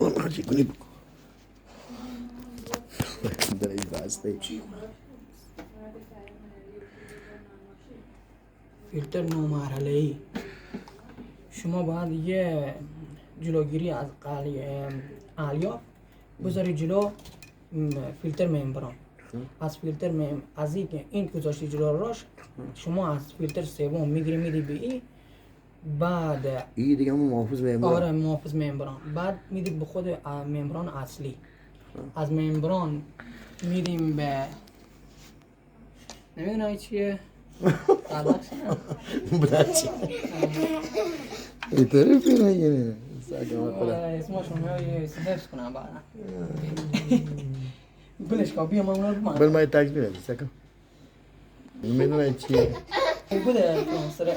کنی بکن درش بسته فیلتر 9 مرحله‌ای شما باید یه جلوگیری از الیاف بذاری جلو فیلتر ممبران از فیلتر از این گذاشتی جلو راش شما از فیلتر سوم میگیری میدی به این بعد این دیگه همون محافظ ممبران آره محافظ ممبران بعد میدی به خود ممبران اصلی از ممبران میدیم به نمیدونم چیه بلند اینطوری پیره گیره اسمش رو حفظ کنم بعدا بلش که بیا من اونا رو بل مای تکس بیره سکم میدونه چیه بده ترانسفر